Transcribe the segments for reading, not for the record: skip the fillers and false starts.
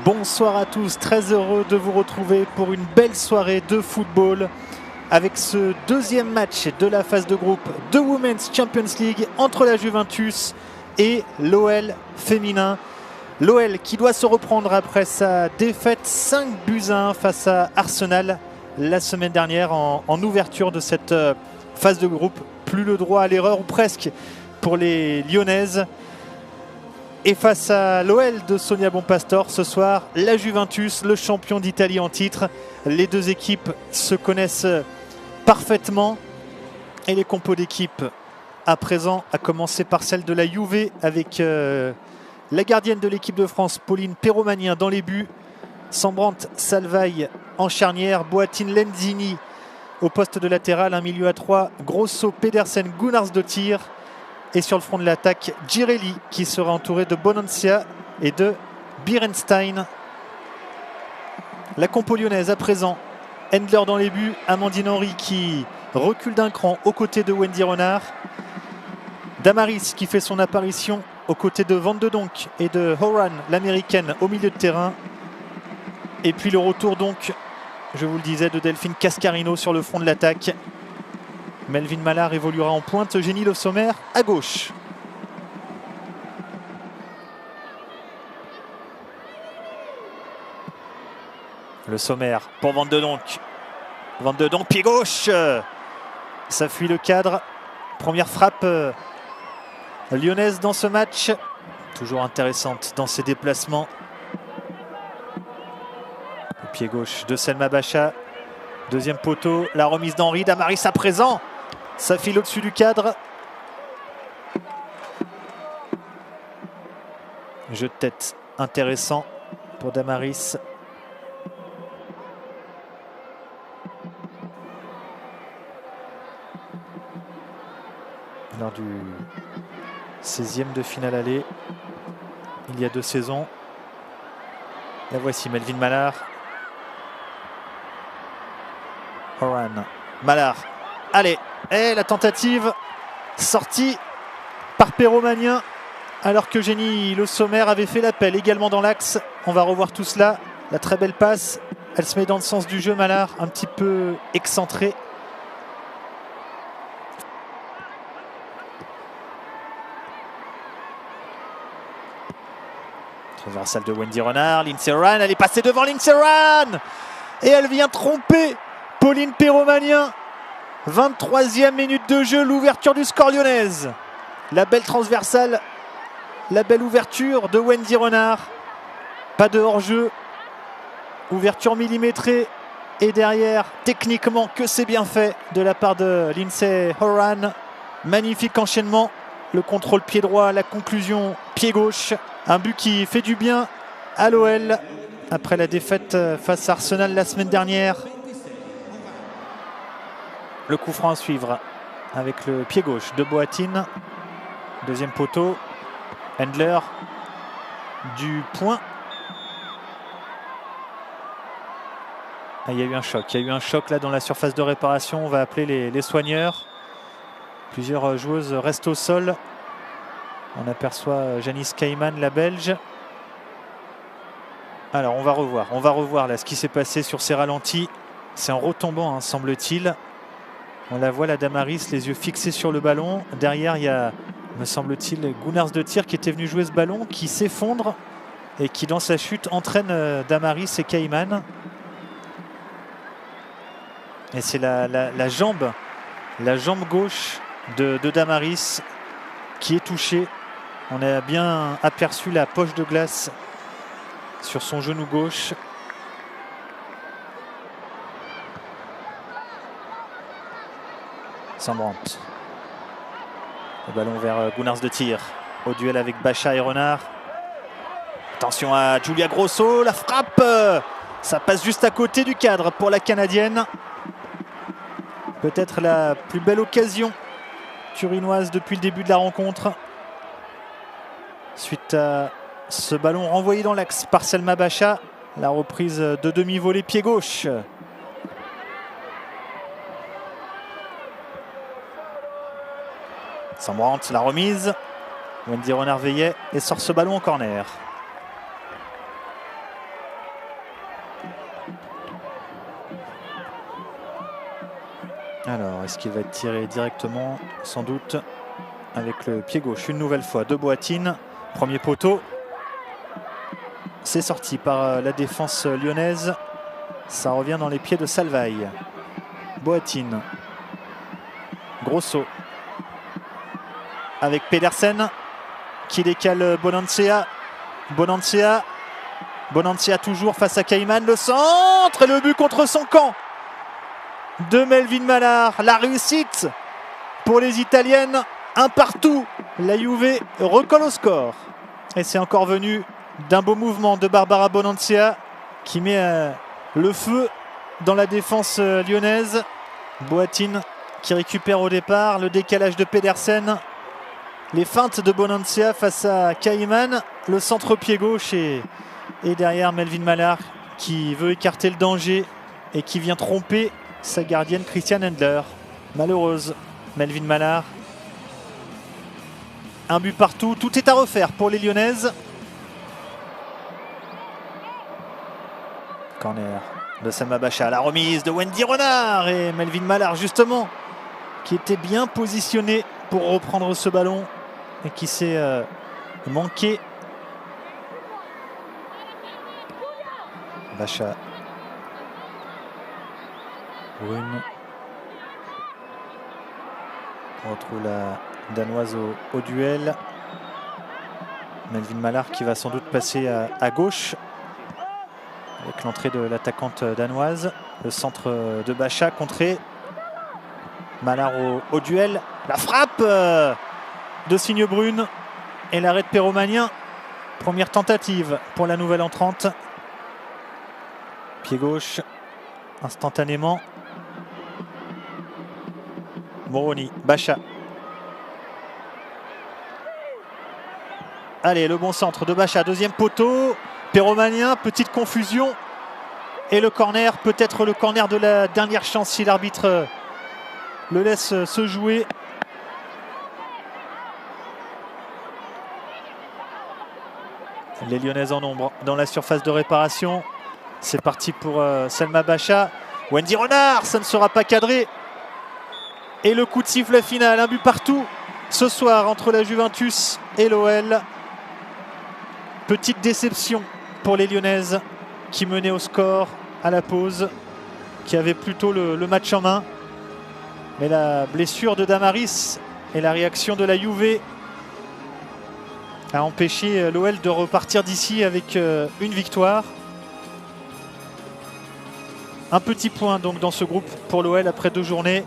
Bonsoir à tous, très heureux de vous retrouver pour une belle soirée de football avec ce deuxième match de la phase de groupe de Women's Champions League entre la Juventus et l'OL féminin. L'OL qui doit se reprendre après sa défaite 5-1 face à Arsenal la semaine dernière en ouverture de cette phase de groupe. Plus le droit à l'erreur ou presque pour les Lyonnaises. Et face à l'OL de Sonia Bonpastor, ce soir, la Juventus, le champion d'Italie en titre. Les deux équipes se connaissent parfaitement. Et les compos d'équipe à présent, à commencer par celle de la Juve avec la gardienne de l'équipe de France, Pauline Perromanien dans les buts. Sambrante Salvaille en charnière, Boatine Lenzini au poste de latéral, un milieu à 3, Grosso, Pedersen, Gunnarsdottir. Et sur le front de l'attaque, Girelli qui sera entouré de Bonancia et de Birenstein. La compo lyonnaise à présent, Endler dans les buts, Amandine Henry qui recule d'un cran aux côtés de Wendy Renard. Damaris qui fait son apparition aux côtés de Van de Donk et de Horan, l'américaine, au milieu de terrain. Et puis le retour donc, je vous le disais, de Delphine Cascarino sur le front de l'attaque. Melvin Mallard évoluera en pointe, Eugénie Le Sommer à gauche. Le Sommer pour Van de Donk. Van de Donk, pied gauche. Ça fuit le cadre. Première frappe lyonnaise dans ce match. Toujours intéressante dans ses déplacements. Le pied gauche de Selma Bacha. Deuxième poteau, la remise d'Henri, Damaris à présent. Ça file au-dessus du cadre. Jeu de tête intéressant pour Damaris. Lors du 16e de finale aller, il y a 2 saisons. La voici, Melvin Mallard. Horan, Mallard. Allez, et la tentative sortie par Perromanien alors que Eugénie Le Sommer avait fait l'appel également dans l'axe. On va revoir tout cela. La très belle passe. Elle se met dans le sens du jeu, Mallard, un petit peu excentré. Transversale de Wendy Renard. Lindsay Horan, elle est passée devant Lindsay Horan et elle vient tromper Pauline Perromanien. 23e minute de jeu, l'ouverture du score lyonnaise. La belle transversale, la belle ouverture de Wendy Renard. Pas de hors-jeu. Ouverture millimétrée. Et derrière, techniquement, que c'est bien fait de la part de Lindsay Horan. Magnifique enchaînement. Le contrôle pied droit, la conclusion pied gauche. Un but qui fait du bien à l'OL après la défaite face à Arsenal la semaine dernière. Le coup franc à suivre avec le pied gauche de Boatine. Deuxième poteau. Endler du point. Ah, il y a eu un choc. Il y a eu un choc là dans la surface de réparation. On va appeler les soigneurs. Plusieurs joueuses restent au sol. On aperçoit Janice Cayman, la Belge. Alors on va revoir là ce qui s'est passé sur ces ralentis. C'est en retombant, hein, semble-t-il. On la voit, la Damaris, les yeux fixés sur le ballon. Derrière, il y a, me semble-t-il, Gunnarsdottir qui était venu jouer ce ballon, qui s'effondre et qui, dans sa chute, entraîne Damaris et Cayman. Et c'est la jambe gauche de Damaris qui est touchée. On a bien aperçu la poche de glace sur son genou gauche. Sambrante. Le ballon vers Gunnarsdottir au duel avec Bacha et Renard. Attention à Giulia Grosso, la frappe. Ça passe juste à côté du cadre pour la Canadienne. Peut-être la plus belle occasion turinoise depuis le début de la rencontre. Suite à ce ballon renvoyé dans l'axe par Selma Bacha. La reprise de demi-volée pied gauche. Sambrante, la remise. Wendy Renard veillait et sort ce ballon en corner. Alors, est-ce qu'il va être tiré directement? Sans doute avec le pied gauche. Une nouvelle fois de Boatine. Premier poteau. C'est sorti par la défense lyonnaise. Ça revient dans les pieds de Salvaille. Boatine. Grosso. Avec Pedersen qui décale Bonansea. Bonansea toujours face à Cayman. Le centre et le but contre son camp de Melvin Mallard. La réussite pour les Italiennes. Un partout. La Juve recolle au score. Et c'est encore venu d'un beau mouvement de Barbara Bonansea qui met le feu dans la défense lyonnaise. Boatine qui récupère au départ. Le décalage de Pedersen. Les feintes de Bonansea face à Cayman. Le centre pied gauche et derrière Melvin Mallard qui veut écarter le danger et qui vient tromper sa gardienne Christiane Endler. Malheureuse Melvin Mallard. Un but partout. Tout est à refaire pour les Lyonnaises. Corner de Salma Bacha. La remise de Wendy Renard et Melvin Mallard justement qui était bien positionné pour reprendre ce ballon et qui s'est manqué. Bacha. Brune. On retrouve la Danoise au duel. Melvin Mallard qui va sans doute passer à gauche avec l'entrée de l'attaquante danoise. Le centre de Bacha contré. Mallard au duel. La frappe de Signe Brune et l'arrêt de Perromanien. Première tentative pour la nouvelle entrante. Pied gauche instantanément. Moroni, Bacha. Allez, le bon centre de Bacha, deuxième poteau. Perromanien, petite confusion. Et le corner, peut-être le corner de la dernière chance si l'arbitre le laisse se jouer. Les Lyonnaises en nombre dans la surface de réparation. C'est parti pour Salma Bacha. Wendy Renard, ça ne sera pas cadré. Et le coup de sifflet final, un but partout ce soir entre la Juventus et l'OL. Petite déception pour les Lyonnaises qui menaient au score à la pause, qui avaient plutôt le match en main. Mais la blessure de Damaris et la réaction de la Juve a empêché l'OL de repartir d'ici avec une victoire. Un petit point donc dans ce groupe pour l'OL après 2 journées.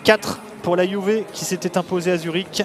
4 pour la Juve qui s'était imposée à Zurich.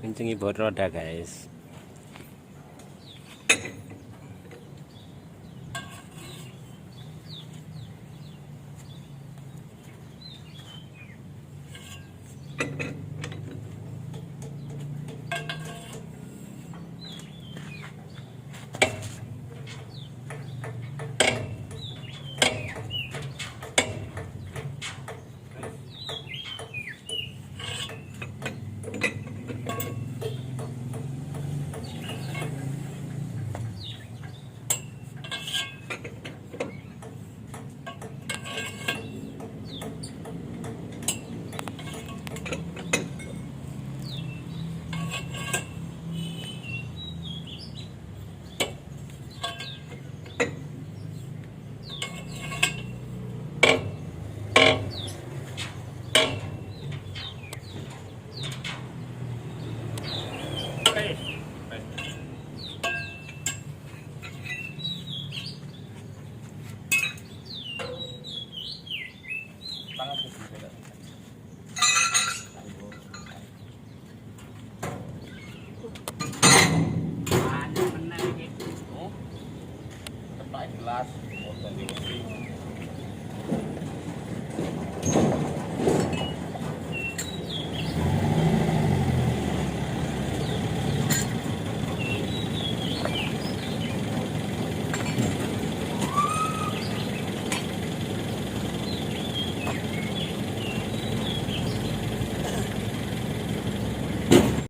Kencing buat roda guys. Then you will see